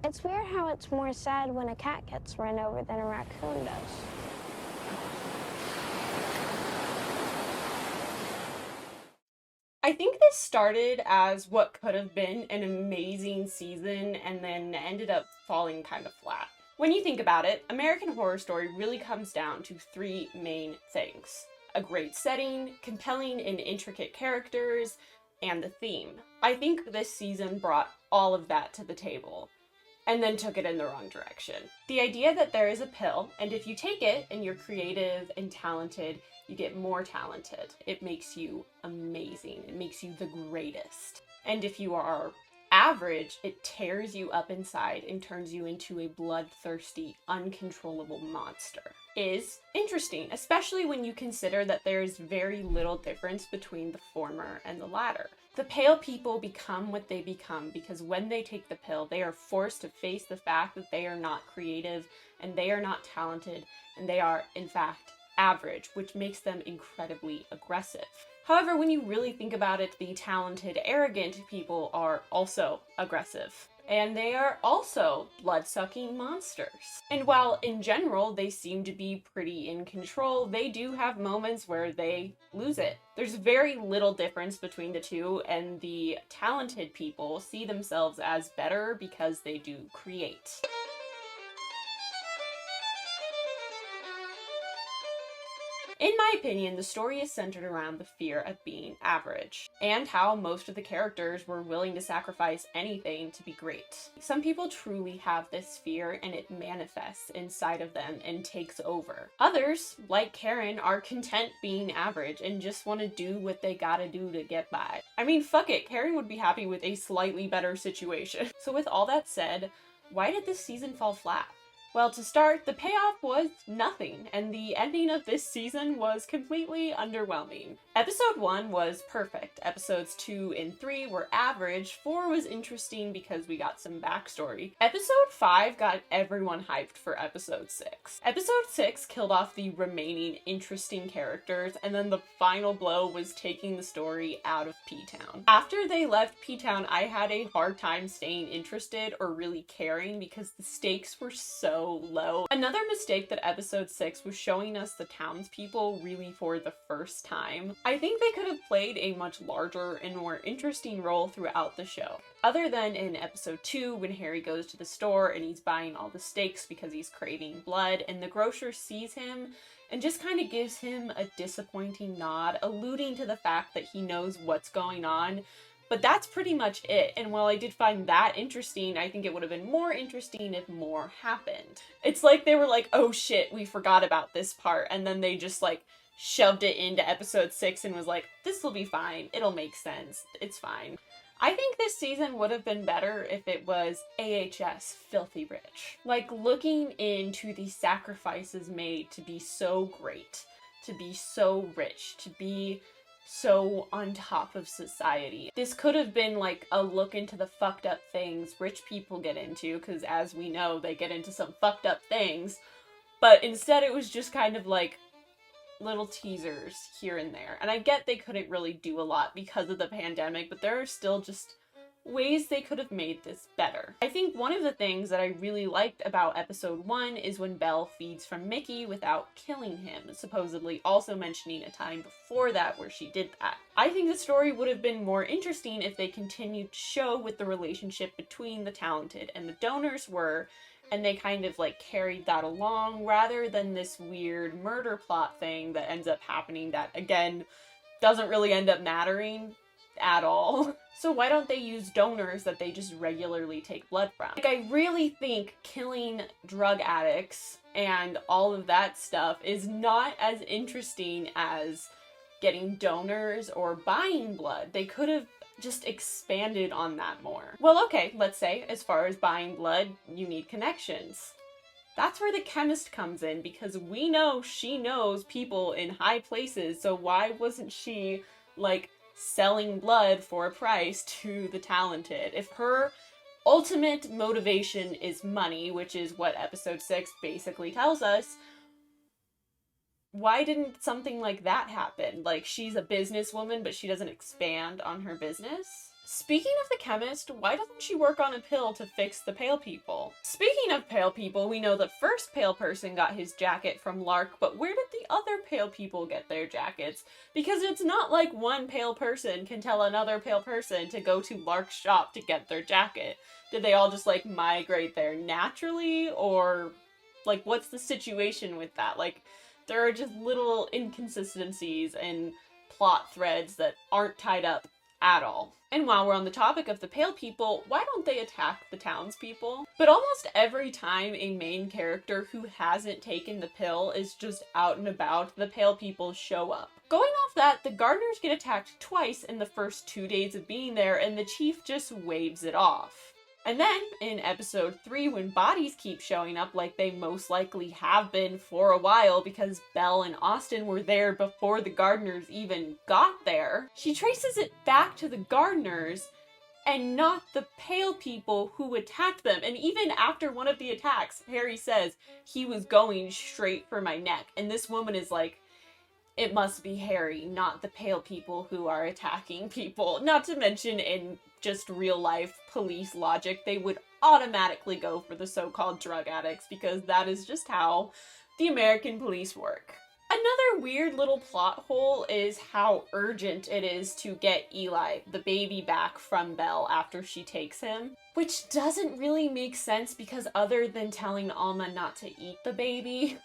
It's weird how it's more sad when a cat gets run over than a raccoon does. I think this started as what could have been an amazing season and then ended up falling kind of flat. When you think about it, American Horror Story really comes down to three main things: a great setting, compelling and intricate characters, and the theme. I think this season brought all of that to the table and then took it in the wrong direction. The idea that there is a pill, and if you take it and you're creative and talented, you get more talented. It makes you amazing. It makes you the greatest. And if you are average, it tears you up inside and turns you into a bloodthirsty, uncontrollable monster. Is interesting, especially when you consider that there's very little difference between the former and the latter. The pale people become what they become because when they take the pill, they are forced to face the fact that they are not creative and they are not talented and they are, in fact, average, which makes them incredibly aggressive. However, when you really think about it, the talented, arrogant people are also aggressive. And they are also blood-sucking monsters. And while in general they seem to be pretty in control, they do have moments where they lose it. There's very little difference between the two, and the talented people see themselves as better because they do create. In my opinion, the story is centered around the fear of being average, and how most of the characters were willing to sacrifice anything to be great. Some people truly have this fear and it manifests inside of them and takes over. Others, like Karen, are content being average and just want to do what they gotta do to get by. I mean, fuck it, Karen would be happy with a slightly better situation. So with all that said, why did this season fall flat? Well, to start, the payoff was nothing, and the ending of this season was completely underwhelming. Episode 1 was perfect. Episodes 2 and 3 were average. 4 was interesting because we got some backstory. Episode 5 got everyone hyped for episode 6. Episode 6 killed off the remaining interesting characters, and then the final blow was taking the story out of P-Town. After they left P-Town, I had a hard time staying interested or really caring because the stakes were so low. Another mistake that episode 6 was showing us the townspeople really for the first time. I think they could have played a much larger and more interesting role throughout the show. Other than in episode 2 when Harry goes to the store and he's buying all the steaks because he's craving blood and the grocer sees him and just kind of gives him a disappointing nod, alluding to the fact that he knows what's going on. But that's pretty much it, and while I did find that interesting, I think it would have been more interesting if more happened. It's like they were like, oh shit, we forgot about this part, and then they just like shoved it into episode 6 and was like, this will be fine, it'll make sense, it's fine. I think this season would have been better if it was AHS Filthy Rich. Like, looking into the sacrifices made to be so great, to be so rich, to be so on top of society. This could have been like a look into the fucked up things rich people get into, because as we know, they get into some fucked up things, but instead it was just kind of like little teasers here and there. And I get they couldn't really do a lot because of the pandemic, but there are still just ways they could have made this better. I think one of the things that I really liked about episode 1 is when Belle feeds from Mickey without killing him, supposedly also mentioning a time before that where she did that. I think the story would have been more interesting if they continued to show what the relationship between the talented and the donors were, and they kind of like carried that along rather than this weird murder plot thing that ends up happening that, again, doesn't really end up mattering at all. So why don't they use donors that they just regularly take blood from? Like, I really think killing drug addicts and all of that stuff is not as interesting as getting donors or buying blood. They could have just expanded on that more. Well, okay, let's say as far as buying blood, you need connections. That's where the chemist comes in, because we know she knows people in high places, so why wasn't she, like, selling blood for a price to the talented? If her ultimate motivation is money, which is what episode 6 basically tells us, why didn't something like that happen? Like, she's a businesswoman, but she doesn't expand on her business. Speaking of the chemist, why doesn't she work on a pill to fix the pale people? Speaking of pale people, we know the first pale person got his jacket from Lark, but where did the other pale people get their jackets? Because it's not like one pale person can tell another pale person to go to Lark's shop to get their jacket. Did they all just, like, migrate there naturally? Or, like, what's the situation with that? Like, there are just little inconsistencies and plot threads that aren't tied up at all. And while we're on the topic of the pale people, why don't they attack the townspeople? But almost every time a main character who hasn't taken the pill is just out and about, the pale people show up. Going off that, the gardeners get attacked twice in the first 2 days of being there, and the chief just waves it off. And then, in episode 3, when bodies keep showing up like they most likely have been for a while because Belle and Austin were there before the gardeners even got there, she traces it back to the gardeners and not the pale people who attacked them. And even after one of the attacks, Harry says he was going straight for my neck. And this woman is like, it must be Harry, not the pale people who are attacking people. Not to mention, in just real life police logic, they would automatically go for the so-called drug addicts because that is just how the American police work. Another weird little plot hole is how urgent it is to get Eli, the baby, back from Belle after she takes him. Which doesn't really make sense because other than telling Alma not to eat the baby,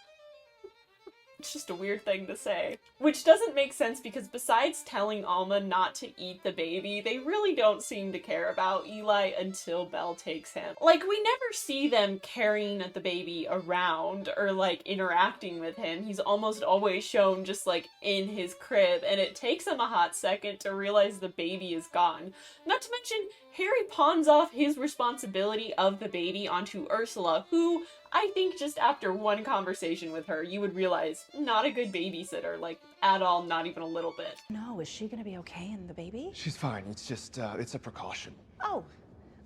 it's just a weird thing to say. Which doesn't make sense because besides telling Alma not to eat the baby, they really don't seem to care about Eli until Belle takes him. Like, we never see them carrying the baby around or, like, interacting with him. He's almost always shown just, like, in his crib, and it takes him a hot second to realize the baby is gone. Not to mention, Harry pawns off his responsibility of the baby onto Ursula, who I think just after one conversation with her, you would realize not a good babysitter, like, at all, not even a little bit. No, is she gonna be okay in the baby? She's fine. It's just, it's a precaution. Oh,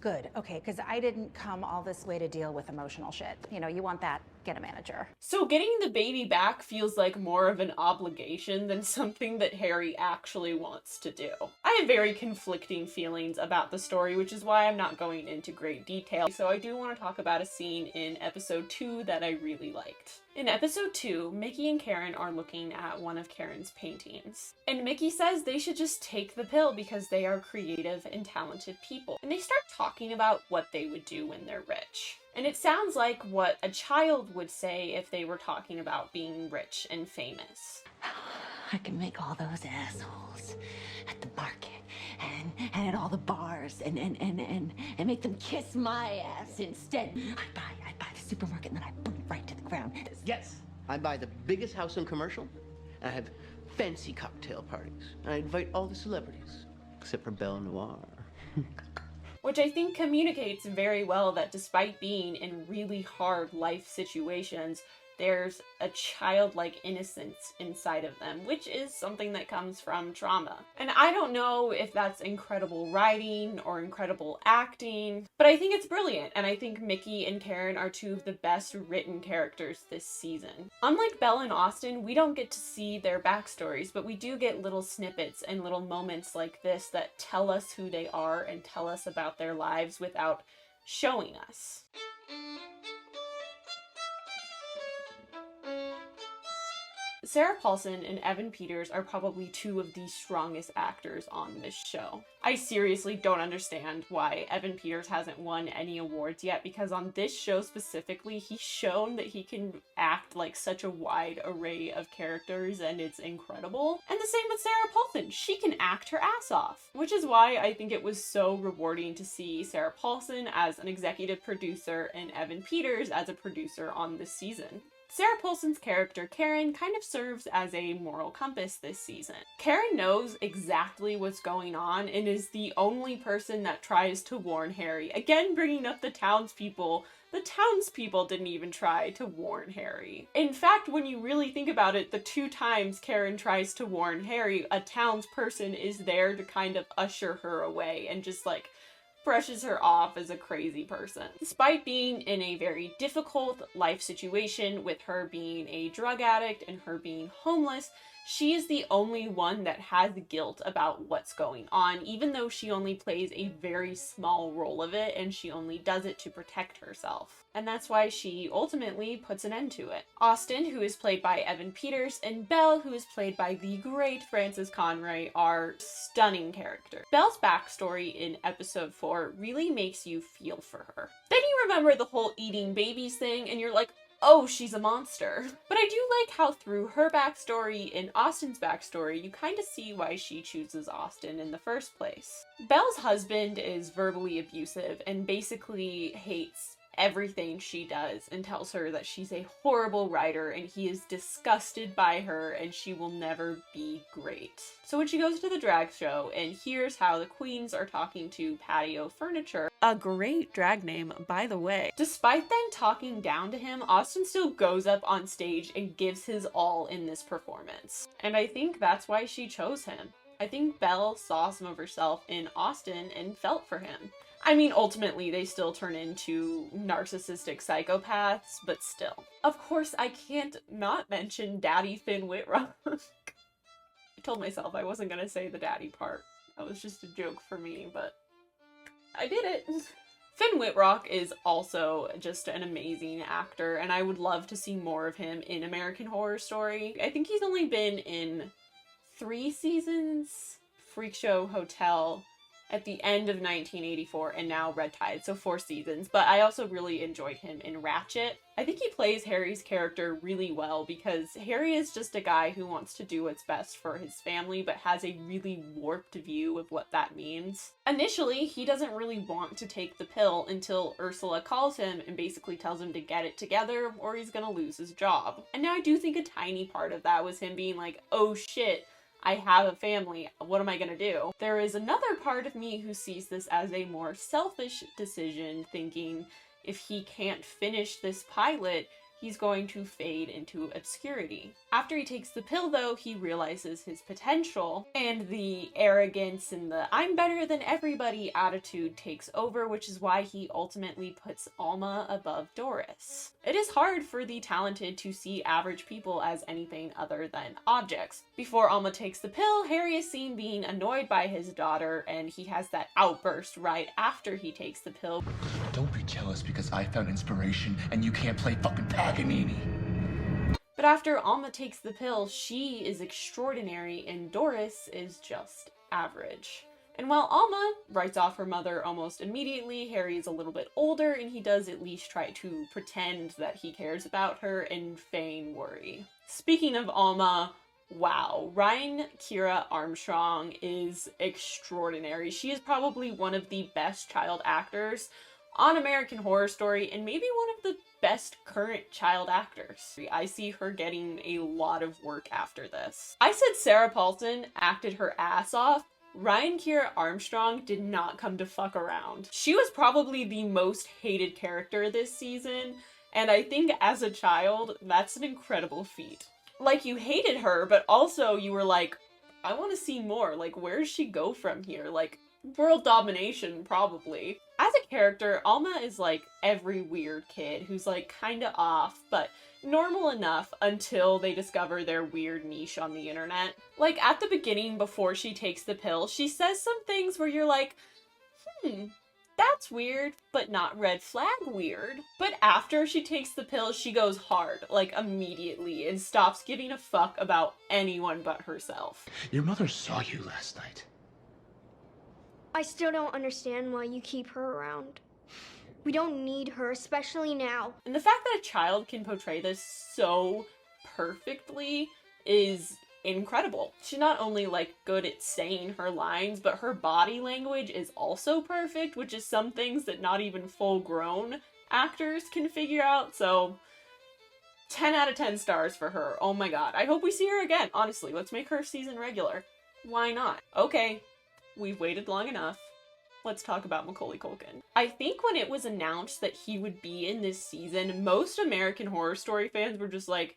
good. Okay, because I didn't come all this way to deal with emotional shit. You know, you want that, get a manager. So getting the baby back feels like more of an obligation than something that Harry actually wants to do. I have very conflicting feelings about the story, which is why I'm not going into great detail. So I do want to talk about a scene in episode 2 that I really liked. In episode 2, Mickey and Karen are looking at one of Karen's paintings. And Mickey says they should just take the pill because they are creative and talented people. And they start talking about what they would do when they're rich. And it sounds like what a child would say if they were talking about being rich and famous. I can make all those assholes at the market and at all the bars and make them kiss my ass instead. I'd buy the supermarket and then I'd burn it right to the ground. Yes, I buy the biggest house in commercial, and I have fancy cocktail parties, and I invite all the celebrities, except for Belle Noire. Which I think communicates very well that despite being in really hard life situations, there's a childlike innocence inside of them, which is something that comes from trauma. And I don't know if that's incredible writing or incredible acting, but I think it's brilliant, and I think Mickey and Karen are two of the best written characters this season. Unlike Belle and Austin, we don't get to see their backstories, but we do get little snippets and little moments like this that tell us who they are and tell us about their lives without showing us. Sarah Paulson and Evan Peters are probably two of the strongest actors on this show. I seriously don't understand why Evan Peters hasn't won any awards yet, because on this show specifically, he's shown that he can act like such a wide array of characters, and it's incredible. And the same with Sarah Paulson. She can act her ass off, which is why I think it was so rewarding to see Sarah Paulson as an executive producer and Evan Peters as a producer on this season. Sarah Paulson's character, Karen, kind of serves as a moral compass this season. Karen knows exactly what's going on and is the only person that tries to warn Harry. Again, bringing up the townspeople. The townspeople didn't even try to warn Harry. In fact, when you really think about it, the 2 times Karen tries to warn Harry, a townsperson is there to kind of usher her away and just, like, brushes her off as a crazy person. Despite being in a very difficult life situation with her being a drug addict and her being homeless, She is the only one that has guilt about what's going on, even though she only plays a very small role of it and she only does it to protect herself. And that's why she ultimately puts an end to it. Austin, who is played by Evan Peters, and Belle, who is played by the great Frances Conroy, are stunning characters. Belle's backstory in episode 4 really makes you feel for her. Then you remember the whole eating babies thing and you're like, oh, she's a monster. But I do like how through her backstory and Austin's backstory, you kind of see why she chooses Austin in the first place. Belle's husband is verbally abusive and basically hates everything she does and tells her that she's a horrible writer and he is disgusted by her and she will never be great. So when she goes to the drag show and hears how the queens are talking to Patio Furniture, a great drag name by the way, despite them talking down to him, Austin still goes up on stage and gives his all in this performance. And I think that's why she chose him. I think Belle saw some of herself in Austin and felt for him. I mean, ultimately, they still turn into narcissistic psychopaths, but still. Of course, I can't not mention Daddy Finn Whitrock. I told myself I wasn't gonna say the daddy part. That was just a joke for me, but I did it. Finn Whitrock is also just an amazing actor, and I would love to see more of him in American Horror Story. I think he's only been in 3 seasons, Freak Show Hotel, at the end of 1984, and now Red Tide, so 4 seasons, but I also really enjoyed him in Ratchet. I think he plays Harry's character really well because Harry is just a guy who wants to do what's best for his family, but has a really warped view of what that means. Initially, he doesn't really want to take the pill until Ursula calls him and basically tells him to get it together or he's gonna lose his job. And now I do think a tiny part of that was him being like, oh shit, I have a family, what am I gonna do? There is another part of me who sees this as a more selfish decision, thinking if he can't finish this pilot, he's going to fade into obscurity. After he takes the pill though, he realizes his potential, and the arrogance and the I'm better than everybody attitude takes over, which is why he ultimately puts Alma above Doris. It is hard for the talented to see average people as anything other than objects. Before Alma takes the pill, Harry is seen being annoyed by his daughter, and he has that outburst right after he takes the pill. Don't be jealous because I found inspiration and you can't play fucking Paganini. But after Alma takes the pill, she is extraordinary and Doris is just average. And while Alma writes off her mother almost immediately, Harry is a little bit older and he does at least try to pretend that he cares about her and feign worry. Speaking of Alma, wow, Ryan Kira Armstrong is extraordinary. She is probably one of the best child actors on American Horror Story and maybe one of the best current child actors. I see her getting a lot of work after this. I said Sarah Paulson acted her ass off. Ryan Kira Armstrong did not come to fuck around. She was probably the most hated character this season, and I think as a child, that's an incredible feat. Like, you hated her, but also you were like, I want to see more. Like, where does she go from here? Like, world domination, probably. As a character, Alma is like every weird kid who's like kinda off, but normal enough until they discover their weird niche on the internet. Like, at the beginning, before she takes the pill, she says some things where you're like, that's weird, but not red flag weird. But after she takes the pill, she goes hard, like immediately, and stops giving a fuck about anyone but herself. Your mother saw you last night. I still don't understand why you keep her around. We don't need her, especially now. And the fact that a child can portray this so perfectly is incredible. She's not only like good at saying her lines, but her body language is also perfect, which is some things that not even full-grown actors can figure out. So 10 out of 10 stars for her. Oh my god. I hope we see her again. Honestly, let's make her season regular. Why not? Okay, we've waited long enough. Let's talk about Macaulay Culkin. I think when it was announced that he would be in this season, most American Horror Story fans were just like,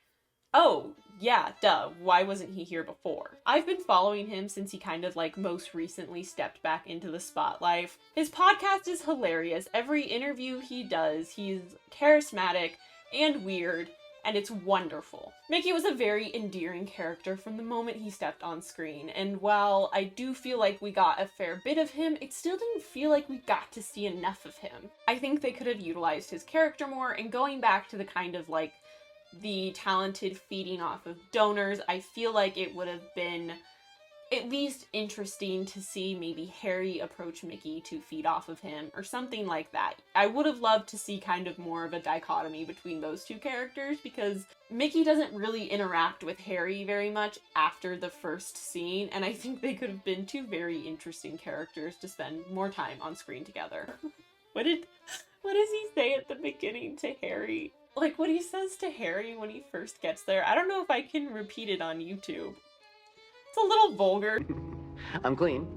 oh, yeah, duh, why wasn't he here before? I've been following him since he kind of like most recently stepped back into the spotlight. His podcast is hilarious. Every interview he does, he's charismatic and weird, and it's wonderful. Mickey was a very endearing character from the moment he stepped on screen, and while I do feel like we got a fair bit of him, it still didn't feel like we got to see enough of him. I think they could have utilized his character more, and going back to the kind of like the talented feeding off of donors, I feel like it would have been at least interesting to see maybe Harry approach Mickey to feed off of him or something like that. I would have loved to see kind of more of a dichotomy between those two characters, because Mickey doesn't really interact with Harry very much after the first scene, and I think they could have been two very interesting characters to spend more time on screen together. What does he say at the beginning to Harry? Like what he says to Harry when he first gets there. I don't know if I can repeat it on YouTube. It's a little vulgar. I'm clean,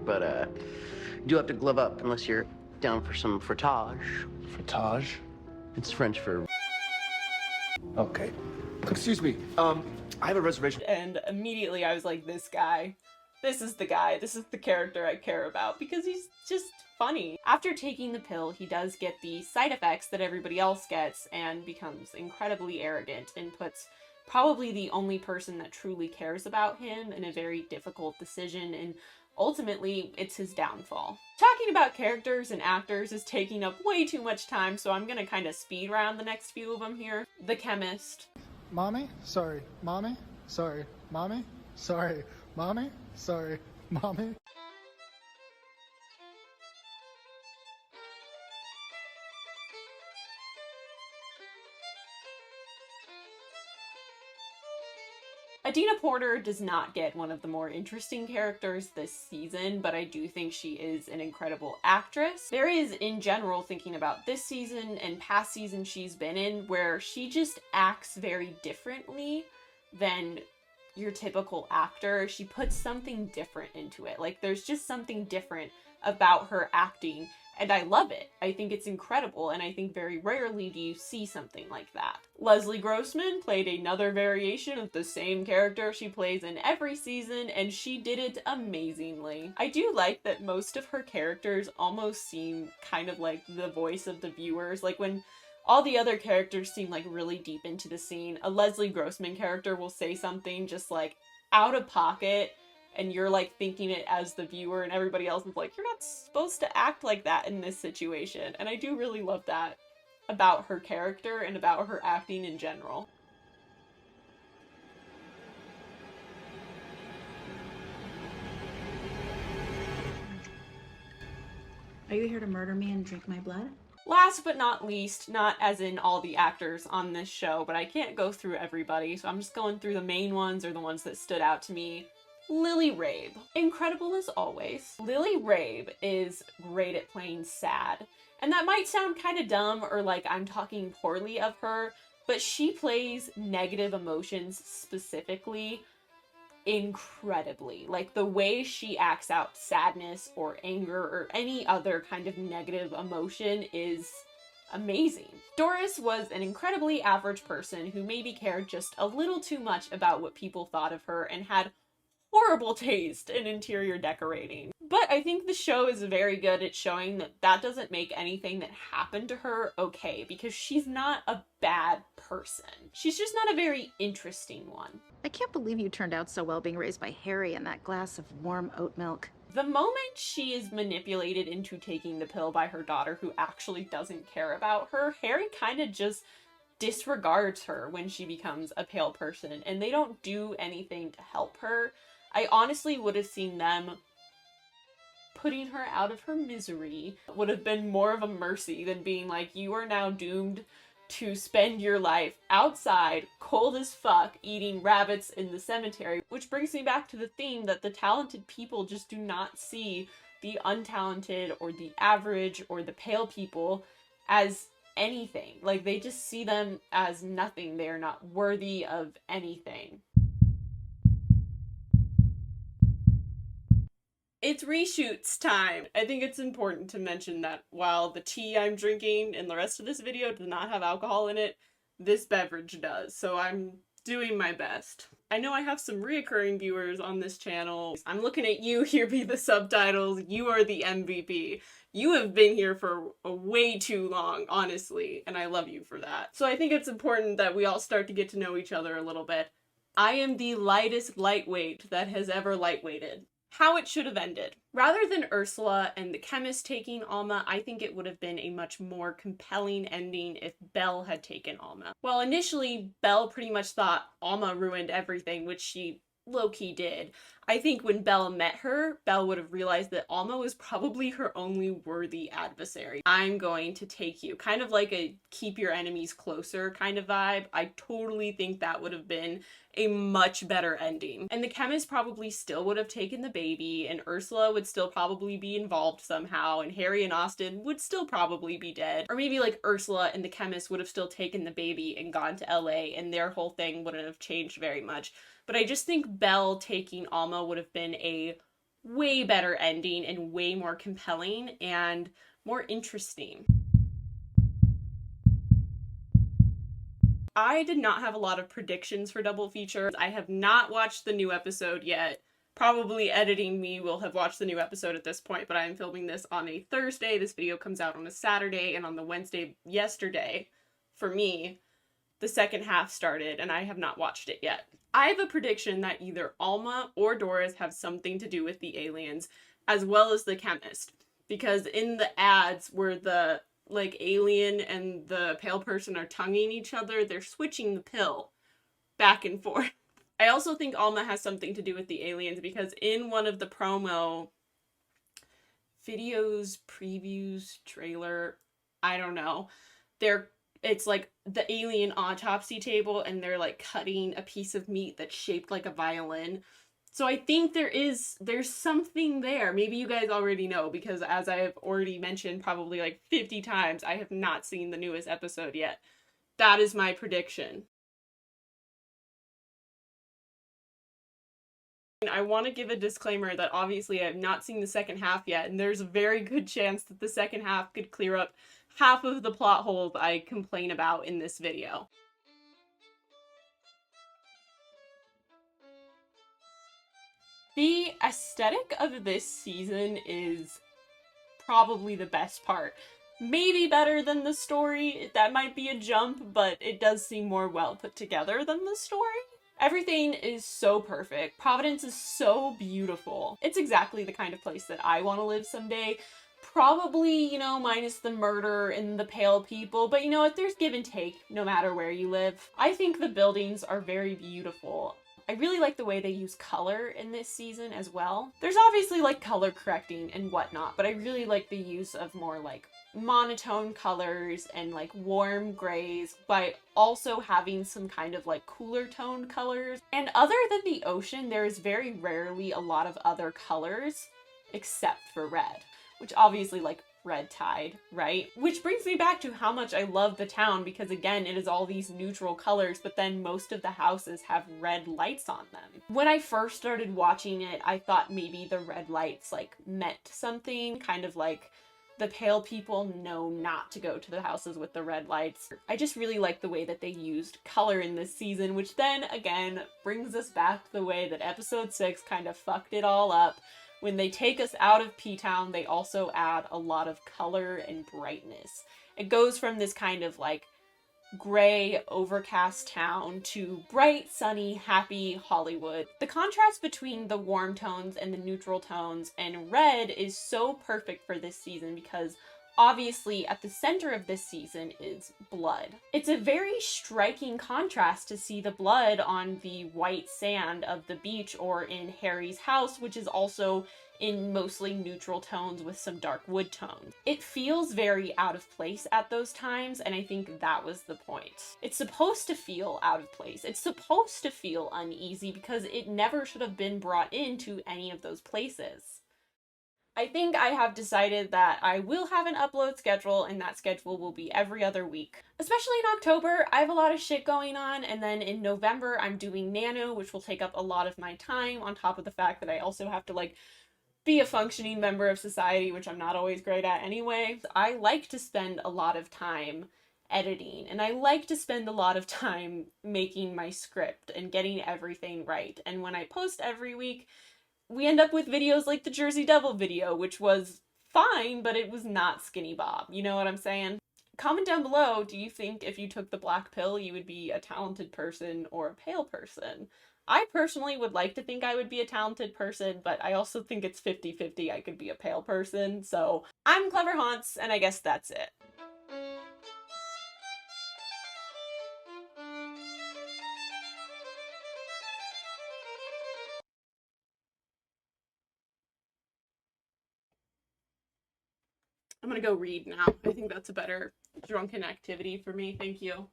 but you do have to glove up unless you're down for some frottage. Frottage? It's French for... Okay. Excuse me. I have a reservation. And immediately I was like, this guy. This is the guy. This is the character I care about, because he's just funny. After taking the pill, he does get the side effects that everybody else gets and becomes incredibly arrogant and puts probably the only person that truly cares about him in a very difficult decision, and ultimately it's his downfall. Talking about characters and actors is taking up way too much time, so I'm gonna kind of speed round the next few of them here. The chemist. Mommy? Sorry. Mommy? Sorry. Mommy? Sorry. Mommy? Sorry. Mommy? Adina Porter does not get one of the more interesting characters this season, but I do think she is an incredible actress. There is, in general, thinking about this season and past seasons she's been in, where she just acts very differently than your typical actor. She puts something different into it. Like, there's just something different about her acting, and I love it. I think it's incredible, and I think very rarely do you see something like that. Leslie Grossman played another variation of the same character she plays in every season, and she did it amazingly. I do like that most of her characters almost seem kind of like the voice of the viewers. Like when all the other characters seem like really deep into the scene, a Leslie Grossman character will say something just like out of pocket, and you're like thinking it as the viewer, and everybody else is like, you're not supposed to act like that in this situation. And I do really love that about her character and about her acting in general. Are you here to murder me and drink my blood? Last but not least, not as in all the actors on this show, but I can't go through everybody, so I'm just going through the main ones or the ones that stood out to me. Lily Rabe. Incredible as always. Lily Rabe is great at playing sad. And that might sound kind of dumb or like I'm talking poorly of her, but she plays negative emotions specifically incredibly. Like the way she acts out sadness or anger or any other kind of negative emotion is amazing. Doris was an incredibly average person who maybe cared just a little too much about what people thought of her and had horrible taste in interior decorating. But I think the show is very good at showing that that doesn't make anything that happened to her okay, because she's not a bad person. She's just not a very interesting one. I can't believe you turned out so well being raised by Harry and that glass of warm oat milk. The moment she is manipulated into taking the pill by her daughter, who actually doesn't care about her, Harry kind of just disregards her when she becomes a pale person, and they don't do anything to help her. I honestly would have seen them putting her out of her misery would have been more of a mercy than being like, you are now doomed to spend your life outside, cold as fuck, eating rabbits in the cemetery. Which brings me back to the theme that the talented people just do not see the untalented or the average or the pale people as anything. Like, they just see them as nothing. They are not worthy of anything. It's reshoots time. I think it's important to mention that while the tea I'm drinking in the rest of this video does not have alcohol in it, this beverage does, so I'm doing my best. I know I have some reoccurring viewers on this channel. I'm looking at you, here be the subtitles. You are the MVP. You have been here for way too long, honestly, and I love you for that. So I think it's important that we all start to get to know each other a little bit. I am the lightest lightweight that has ever lightweighted. How it should have ended. Rather than Ursula and the chemist taking Alma, I think it would have been a much more compelling ending if Belle had taken Alma. Well, initially, Belle pretty much thought Alma ruined everything, which she low-key did. I think when Belle met her, Belle would have realized that Alma was probably her only worthy adversary. I'm going to take you. Kind of like a keep your enemies closer kind of vibe. I totally think that would have been a much better ending. And the chemist probably still would have taken the baby, and Ursula would still probably be involved somehow, and Harry and Austin would still probably be dead. Or maybe like Ursula and the chemist would have still taken the baby and gone to LA, and their whole thing wouldn't have changed very much. But I just think Belle taking Alma would have been a way better ending and way more compelling and more interesting. I did not have a lot of predictions for Double Feature. I have not watched the new episode yet. Probably editing me will have watched the new episode at this point, but I am filming this on a Thursday. This video comes out on a Saturday, and on the Wednesday yesterday, for me, the second half started, and I have not watched it yet. I have a prediction that either Alma or Doris have something to do with the aliens, as well as the chemist. Because in the ads where the alien and the pale person are tonguing each other, they're switching the pill back and forth. I also think Alma has something to do with the aliens, because in one of the promo videos, previews, trailer, I don't know, it's like the alien autopsy table, and they're like cutting a piece of meat that's shaped like a violin. So I think there's something there. Maybe you guys already know, because as I have already mentioned probably like 50 times, I have not seen the newest episode yet. That is my prediction. I want to give a disclaimer that obviously I have not seen the second half yet, and there's a very good chance that the second half could clear up half of the plot holes I complain about in this video. The aesthetic of this season is probably the best part. Maybe better than the story, that might be a jump, but it does seem more well put together than the story. Everything is so perfect. Providence is so beautiful. It's exactly the kind of place that I want to live someday. Probably, you know, minus the murder and the pale people, but you know what, there's give and take no matter where you live. I think the buildings are very beautiful. I really like the way they use color in this season as well. There's obviously like color correcting and whatnot, but I really like the use of more like monotone colors and like warm grays, by also having some kind of like cooler toned colors. And other than the ocean, there is very rarely a lot of other colors except for red, which obviously like red tide, right? Which brings me back to how much I love the town, because again, it is all these neutral colors, but then most of the houses have red lights on them. When I first started watching it, I thought maybe the red lights like meant something, kind of like the pale people know not to go to the houses with the red lights. I just really like the way that they used color in this season, which then again brings us back to the way that episode 6 kind of fucked it all up. When they take us out of P-Town, they also add a lot of color and brightness. It goes from this kind of like gray, overcast town to bright, sunny, happy Hollywood. The contrast between the warm tones and the neutral tones and red is so perfect for this season, because obviously at the center of this season is blood. It's a very striking contrast to see the blood on the white sand of the beach or in Harry's house, which is also in mostly neutral tones with some dark wood tones. It feels very out of place at those times, and I think that was the point. It's supposed to feel out of place. It's supposed to feel uneasy, because it never should have been brought into any of those places. I think I have decided that I will have an upload schedule, and that schedule will be every other week. Especially in October, I have a lot of shit going on, and then in November I'm doing Nano, which will take up a lot of my time, on top of the fact that I also have to like be a functioning member of society, which I'm not always great at anyway. I like to spend a lot of time editing, and I like to spend a lot of time making my script and getting everything right. And when I post every week, we end up with videos like the Jersey Devil video, which was fine, but it was not Skinny Bob. You know what I'm saying? Comment down below, do you think if you took the black pill, you would be a talented person or a pale person? I personally would like to think I would be a talented person, but I also think it's 50-50 I could be a pale person. So I'm Clever Haunts, and I guess that's it. I'm gonna go read now. I think that's a better drunken activity for me. Thank you.